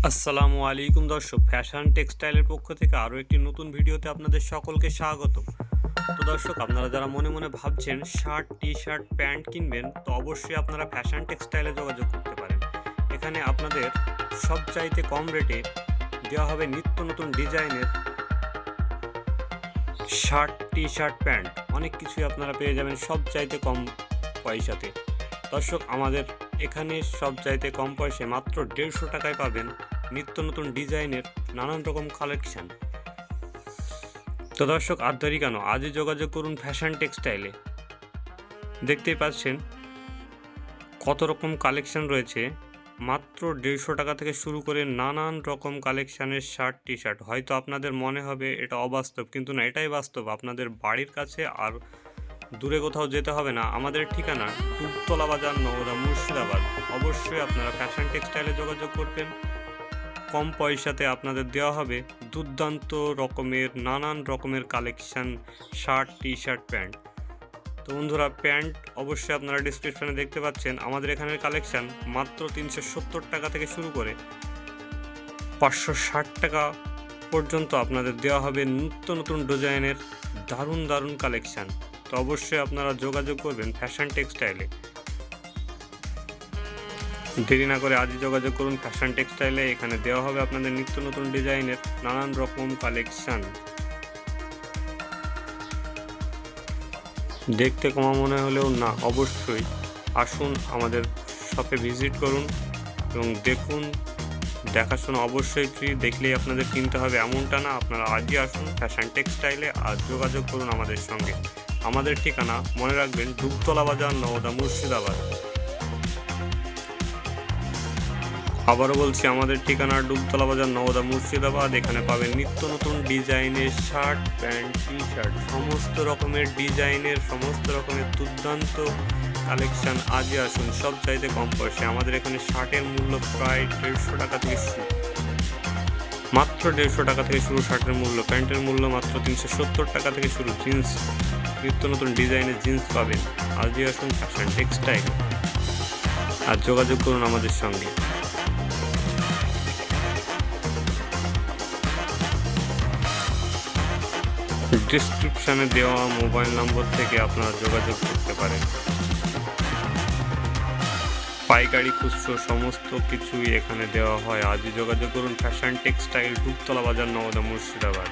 আসসালামু আলাইকুম দর্শক, ফ্যাশন টেক্সটাইলের পক্ষ থেকে আরও একটি নতুন ভিডিওতে আপনাদের সকলকে স্বাগত। তো দর্শক, আপনারা যারা মনে মনে ভাবছেন শার্ট, টি শার্ট, প্যান্ট কিনবেন, তো অবশ্যই আপনারা ফ্যাশন টেক্সটাইলে যোগাযোগ করতে পারেন। এখানে আপনাদের সবচাইতে কম রেটে দেওয়া হবে নিত্য নতুন ডিজাইনের শার্ট, টি শার্ট, প্যান্ট, অনেক কিছুই আপনারা পেয়ে যাবেন সবচাইতে কম পয়সাতে। দর্শক, আমাদের এখানে সবচাইতে কম পয়সায় মাত্র 150 টাকায় পাবেন নিত্য নতুন ডিজাইনের নানান রকম কালেকশান। তো দর্শক, আর দেরি কেন, আজই যোগাযোগ করুন ফ্যাশন টেক্সটাইলে। দেখতেই পাচ্ছেন কত রকম কালেকশান রয়েছে। মাত্র 150 টাকা থেকে শুরু করে নানান রকম কালেকশানের শার্ট, টি শার্ট। হয়তো আপনাদের মনে হবে এটা অবাস্তব, কিন্তু না, এটাই বাস্তব। আপনাদের বাড়ির কাছে আর দূরে কোথাও যেতে হবে না। আমাদের ঠিকানা টুকতলা বাজার, নওদা, মুর্শিদাবাদ। অবশ্যই আপনারা ফ্যাশন টেক্সটাইলে যোগাযোগ করবেন। কম পয়সাতে আপনাদের দেওয়া হবে দুর্দান্ত রকমের নানান রকমের collection shirt, T shirt, pant. তো বন্ধুরা, প্যান্ট অবশ্যই আপনারা ডিসক্রিপশানে দেখতে পাচ্ছেন। আমাদের এখানের কালেকশান মাত্র 370 টাকা থেকে শুরু করে 560 টাকা পর্যন্ত আপনাদের দেওয়া হবে নিত্য নতুন ডিজাইনের দারুণ দারুণ কালেকশান। তো অবশ্যই আপনারা যোগাযোগ করবেন ফ্যাশন টেক্সটাইলে। দেরি না করে আজই যোগাযোগ করুন ফ্যাশন টেক্সটাইলে। এখানে দেওয়া হবে আপনাদের নিত্য নতুন ডিজাইনের নানান রকম কালেকশান। দেখতে কমা মনে হলেও না, অবশ্যই আসুন, আমাদের শপে ভিজিট করুন এবং দেখুন। দেখাশোনা অবশ্যই ফ্রি, দেখলেই আপনাদের কিনতে হবে এমনটা না। আপনারা আজই আসুন ফ্যাশন টেক্সটাইলে আর যোগাযোগ করুন আমাদের সঙ্গে। আমাদের ঠিকানা মনে রাখবেন, টুকতলা বাজার, নওদা, মুর্শিদাবাদ। আবারও বলছি, আমাদের ঠিকানা ডুবতলা বাজার, নওদা, মুর্শিদাবাদ। এখানে পাবেন নিত্য নতুন ডিজাইনের শার্ট, প্যান্ট, টি শার্ট, সমস্ত রকমের ডিজাইনের, সমস্ত রকমের দুর্দান্ত কালেকশান। আজই আসুন, সব চাইতে কম পয়সায়। আমাদের এখানে শার্টের মূল্য প্রায় 150 টাকা থেকে শুরু, মাত্র 150 টাকা থেকে শুরু শার্টের মূল্য। প্যান্টের মূল্য মাত্র 370 টাকা থেকে শুরু। জিন্স, নিত্য নতুন ডিজাইনের জিন্স পাবেন। আজই আসুন ফ্যাশন টেক্সটাইল আর যোগাযোগ করুন আমাদের সঙ্গে। ডিসক্রিপশানে দেওয়া মোবাইল নম্বর থেকে আপনারা যোগাযোগ করতে পারেন। পাইকারি, খুচরো সমস্ত কিছুই এখানে দেওয়া হয়। আজই যোগাযোগ করুন ফ্যাশন টেক্সটাইল, টুকতলা বাজার, নওদা, মুর্শিদাবাদ।